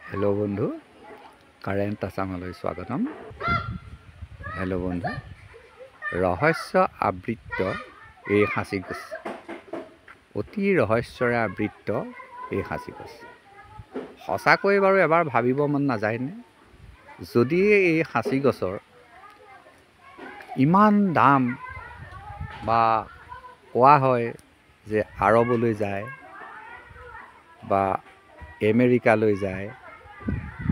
Hello' বন্ধু, current আছামলৈ স্বাগতম। Hello' বন্ধু, ৰহস্য আবৃত্ত এই সাঁচিগছ, অতি ৰহস্যৰে আবৃত্ত এই সাঁচিগছ সঁচাকৈ বাৰু এবাৰ ভাবিব মন নাযায়নে? যদি এই সাঁচিগছৰ ইমান দাম বা কোৱা হয় যে আৰৱলৈ যায় বা আমেৰিকালৈ যায়,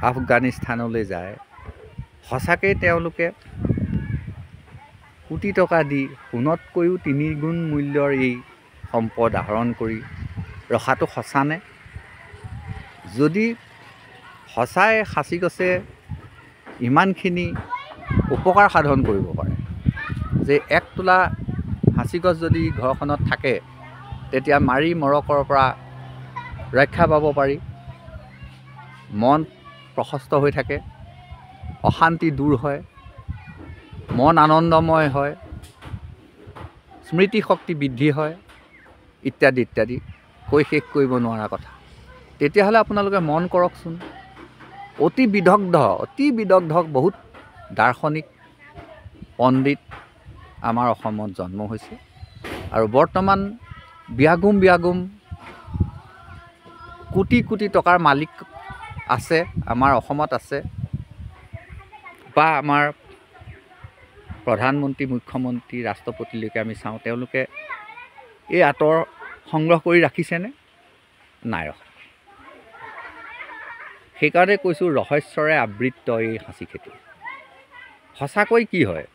আফগানিস্তানলৈ যায়, সঁচাকৈ তেওঁলোকে কোটি টকা দি সোণতকৈও 3 গুণ মূল্যৰ এই সম্পদ আহৰণ কৰি ৰখাটো সঁচানে? যদি সঁচাই সাঁচিগছে ইমানখিনি উপকাৰ সাধন কৰিব পাৰে যে 1 তোলা সাঁচিগছ যদি ঘৰখনত থাকে তেতিয়া মাৰি মৰকৰ পৰা ৰক্ষা পাব পাৰি, মন প্ৰশস্ত হৈ থাকে, অশান্তি দূৰ হয়, মন আনন্দময় হয়, স্মৃতি শক্তি বৃদ্ধি হয়, ইত্যাদি ইত্যাদি কৈ শেষ কৰিব নোৱাৰা কথা। তেতিয়াহ'লে আপোনালোকে মন কৰকচোন, অতি বিদগ্ধ বহুত দাৰ্শনিক পণ্ডিত আমাৰ অসমত জন্ম হৈছে আৰু বৰ্তমান ব্যাগুম কোটি কোটি টকাৰ মালিক আছে, আমাৰ অসমত আছে। বা আমাৰ প্ৰধানমন্ত্ৰী, মুখ্যমন্ত্ৰী, ৰাষ্ট্ৰপতিলৈকে আমি চাওঁ, তেওঁলোকে এই আঁতৰ সংগ্ৰহ কৰি ৰাখিছেনে? নাই ৰখা। সেইকাৰণে কৈছোঁ, ৰহস্যৰে আবৃত্ত এই সাঁচি খেতি সঁচাকৈ কি হয়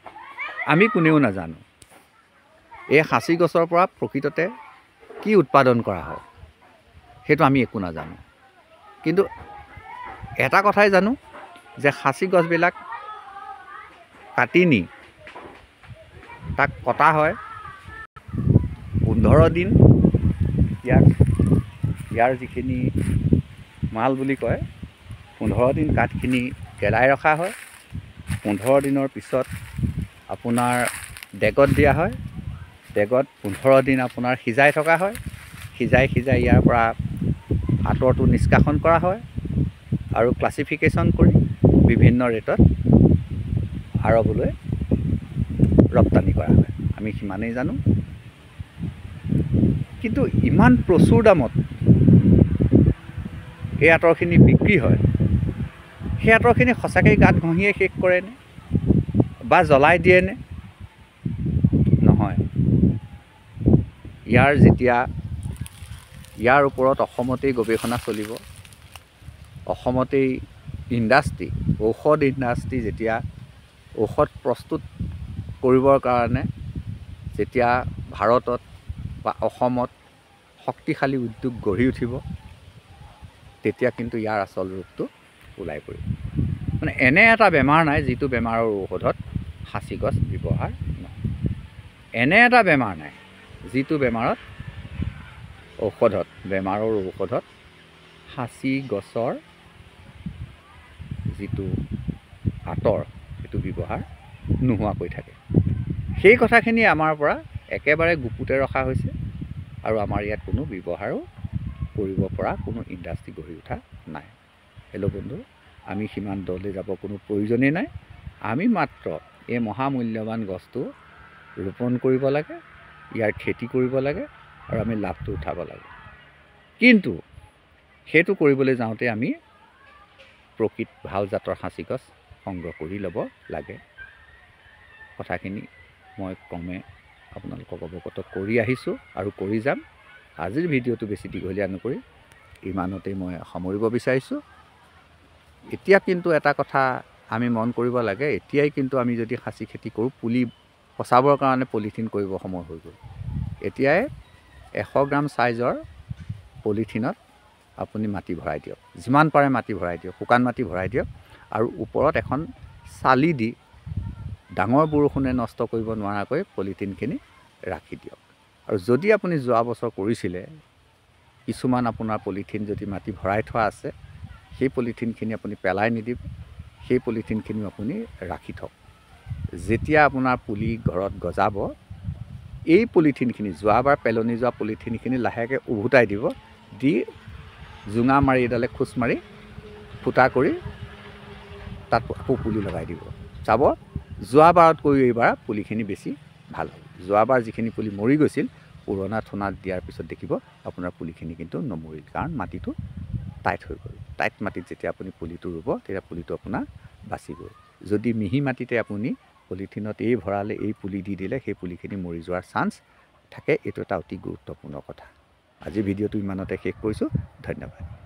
আমি কোনেও নাজানো। এই সাঁচি গছৰ পৰা প্ৰকৃততে কি উৎপাদন কৰা হয় সেইটো আমি একো নাজানো। কিন্তু এটা কথাই জানো যে সাঁচি গছবিলাক কাটি নি তাক কটা হয়, 15 দিন ইয়াৰ যিখিনি মাল বুলি কয়, 15 দিন কাঠখিনি গেলাই ৰখা হয়। 15 দিনৰ পিছত আপোনাৰ ডেগত দিয়া হয়, ডেগত 15 দিন আপোনাৰ সিজাই থকা হয়, সিজাই ইয়াৰ পৰা আঁতৰটো নিষ্কাশন কৰা হয় আৰু ক্লাছিফিকেশ্যন কৰি বিভিন্ন ৰেটত আৰৱলৈ ৰপ্তানি কৰা হয়। আমি সিমানেই জানো। কিন্তু ইমান প্ৰচুৰ দামত এই আঁতৰখিনি বিক্ৰী হয়, সেই আঁতৰখিনি সঁচাকৈ গাত ঘঁহিয়ে শেষ কৰেনে বা জ্বলাই দিয়েনে? নহয়। ইয়াৰ ওপৰত অসমতেই গৱেষণা চলিব, অসমতেই ইণ্ডাষ্ট্ৰী, ঔষধ ইণ্ডাষ্ট্ৰী যেতিয়া ঔষধ প্ৰস্তুত কৰিবৰ কাৰণে যেতিয়া ভাৰতত বা অসমত শক্তিশালী উদ্যোগ গঢ়ি উঠিব, তেতিয়া কিন্তু ইয়াৰ আচল ৰূপটো ওলাই পৰিব। মানে এনে এটা বেমাৰ নাই যিটো বেমাৰৰ ঔষধত সাঁচি গছ ব্যৱহাৰ নহয়। এনে এটা বেমাৰ নাই যিটো বেমাৰৰ ঔষধত সাঁচি গছৰ যিটো আঁতৰ সেইটো ব্যৱহাৰ নোহোৱাকৈ থাকে। সেই কথাখিনি আমাৰ পৰা একেবাৰে গুপুতে ৰখা হৈছে আৰু আমাৰ ইয়াত কোনো ব্যৱহাৰো কৰিব পৰা কোনো ইণ্ডাষ্ট্ৰী গঢ়ি উঠা নাই। হেল্ল' বন্ধু, আমি সিমান দলৈ যাব কোনো প্ৰয়োজনেই নাই। আমি মাত্ৰ এই মহামূল্যৱান গছটো ৰোপণ কৰিব লাগে, ইয়াৰ খেতি কৰিব লাগে আৰু আমি লাভটো উঠাব লাগে। কিন্তু সেইটো কৰিবলৈ যাওঁতে আমি প্ৰকৃত ভাল জাতৰ সাঁচি গছ সংগ্ৰহ কৰি ল'ব লাগে। কথাখিনি মই ক্ৰমে আপোনালোকক অৱগত কৰি আহিছোঁ আৰু কৰি যাম। আজিৰ ভিডিঅ'টো বেছি দীঘলীয়া নকৰি ইমানতেই মই সামৰিব বিচাৰিছোঁ। এতিয়া কিন্তু এটা কথা আমি মন কৰিব লাগে, এতিয়াই কিন্তু আমি যদি সাঁচি খেতি কৰোঁ, পুলি পচাবৰ কাৰণে পলিথিন কৰিব সময় হৈ গ'ল। এতিয়াই 100 গ্ৰাম চাইজৰ পলিথিনত আপুনি মাটি ভৰাই দিয়ক, যিমান পাৰে মাটি ভৰাই দিয়ক, শুকান মাটি ভৰাই দিয়ক আৰু ওপৰত এখন চালি দি ডাঙৰ বৰষুণে নষ্ট কৰিব নোৱাৰাকৈ পলিথিনখিনি ৰাখি দিয়ক। আৰু যদি আপুনি যোৱা বছৰ কৰিছিলে, কিছুমান আপোনাৰ পলিথিন যদি মাটি ভৰাই থোৱা আছে, সেই পলিথিনখিনি আপুনি পেলাই নিদিব, সেই পলিথিনখিনিও আপুনি ৰাখি থওক। যেতিয়া আপোনাৰ পুলি ঘৰত গজাব, এই পলিথিনখিনি, যোৱাবাৰ পেলনি যোৱা পলিথিনখিনি লাহেকৈ উভতাই দিব, দি জোঙা মাৰি এডালে খোচ ফুটা কৰি তাত আকৌ পুলি লগাই দিব। চাব যোৱাবাৰতকৈ এইবাৰ পুলিখিনি বেছি ভাল হ'ল। যোৱাবাৰ যিখিনি পুলি মৰি গৈছিল পুৰণা ঠোনাত দিয়াৰ পিছত দেখিব আপোনাৰ পুলিখিনি কিন্তু নমৰিল, কাৰণ মাটিটো টাইট হৈ গ'ল। টাইট মাটিত যেতিয়া আপুনি পুলিটো ৰুব তেতিয়া পুলিটো আপোনাৰ বাচিব। যদি মিহি মাটিতে আপুনি পলিথিনত এই ভৰালে এই পুলি দি দিলে সেই পুলিখিনি মৰি যোৱাৰ চান্স থাকে। এইটো এটা অতি গুৰুত্বপূৰ্ণ কথা। আজি ভিডিঅ'টো ইমানতে শেষ কৰিছোঁ। ধন্যবাদ।